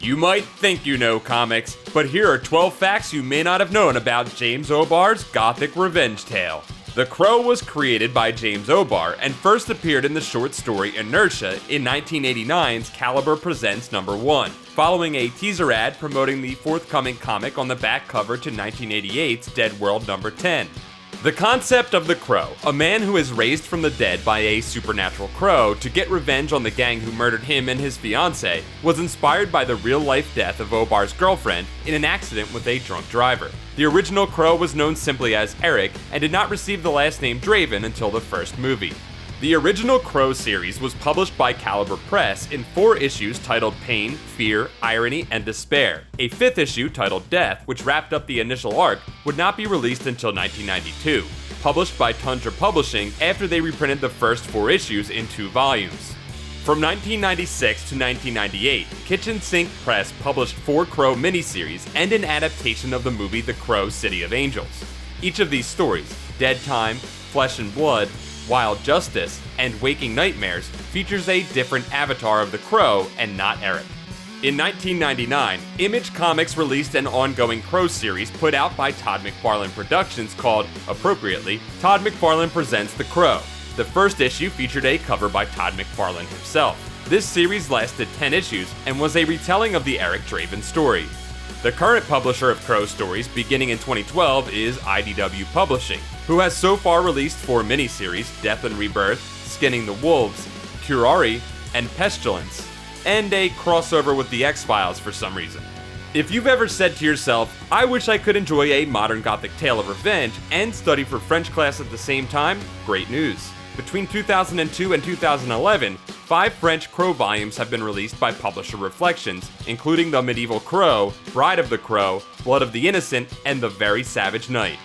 You might think you know comics, but here are 12 facts you may not have known about James O'Barr's gothic revenge tale. The Crow was created by James O'Barr and first appeared in the short story Inertia in 1989's Caliber Presents No. 1, following a teaser ad promoting the forthcoming comic on the back cover to 1988's Dead World No. 10. The concept of the Crow, a man who is raised from the dead by a supernatural crow to get revenge on the gang who murdered him and his fiancée, was inspired by the real-life death of O'Barr's girlfriend in an accident with a drunk driver. The original Crow was known simply as Eric and did not receive the last name Draven until the first movie. The original Crow series was published by Caliber Press in 4 issues titled Pain, Fear, Irony, and Despair. A 5th issue titled Death, which wrapped up the initial arc, would not be released until 1992, published by Tundra Publishing after they reprinted the first 4 issues in 2 volumes. From 1996 to 1998, Kitchen Sink Press published 4 Crow miniseries and an adaptation of the movie The Crow City of Angels. Each of these stories, Dead Time, Flesh and Blood, Wild Justice, and Waking Nightmares, features a different avatar of the Crow and not Eric. In 1999, Image Comics released an ongoing Crow series put out by Todd Mcfarlane Productions called, appropriately, Todd Mcfarlane Presents The Crow. The first issue featured a cover by Todd Mcfarlane himself. This series lasted 10 issues and was a retelling of the Eric Draven story. The current publisher of Crow stories, beginning in 2012, is IDW Publishing, who has so far released 4 miniseries, Death and Rebirth, Skinning the Wolves, Curari, and Pestilence, and a crossover with the X-Files for some reason. If you've ever said to yourself, I wish I could enjoy a modern gothic tale of revenge and study for French class at the same time, great news. Between 2002 and 2011, 5 French Crow volumes have been released by publisher Reflections, including The Medieval Crow, Bride of the Crow, Blood of the Innocent, and The Very Savage Knight.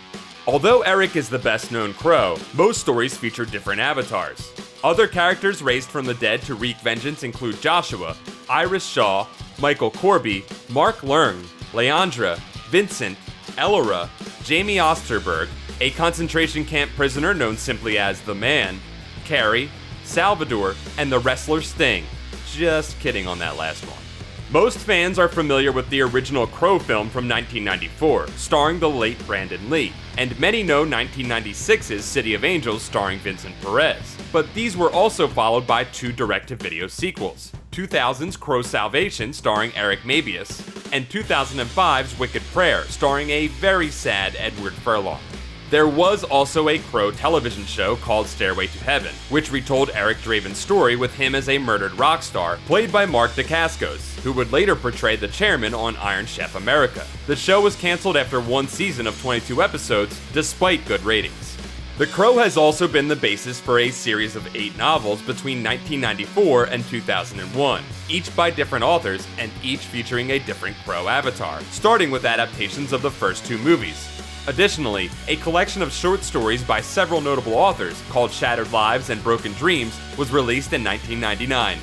Although Eric is the best-known Crow, most stories feature different avatars. Other characters raised from the dead to wreak vengeance include Joshua, Iris Shaw, Michael Corby, Mark Leung, Leandra, Vincent, Elora, Jamie Osterberg, a concentration camp prisoner known simply as The Man, Carrie, Salvador, and the wrestler Sting. Just kidding on that last one. Most fans are familiar with the original Crow film from 1994, starring the late Brandon Lee, and many know 1996's City of Angels starring Vincent Perez. But these were also followed by 2 direct-to-video sequels, 2000's Crow Salvation starring Eric Mabius, and 2005's Wicked Prayer starring a very sad Edward Furlong. There was also a Crow television show called Stairway to Heaven, which retold Eric Draven's story with him as a murdered rock star, played by Mark Dacascos, who would later portray the chairman on Iron Chef America. The show was canceled after 1 season of 22 episodes, despite good ratings. The Crow has also been the basis for a series of 8 novels between 1994 and 2001, each by different authors and each featuring a different Crow avatar, starting with adaptations of the first 2 movies. Additionally, a collection of short stories by several notable authors called Shattered Lives and Broken Dreams was released in 1999.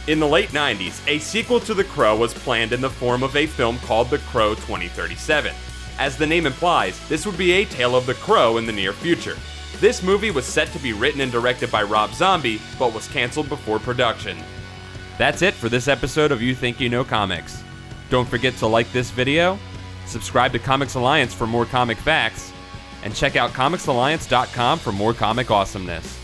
In the late 90s, a sequel to The Crow was planned in the form of a film called The Crow 2037. As the name implies, this would be a tale of the Crow in the near future. This movie was set to be written and directed by Rob Zombie, but was canceled before production. That's it for this episode of You Think You Know Comics. Don't forget to like this video, subscribe to Comics Alliance for more comic facts, and check out comicsalliance.com for more comic awesomeness.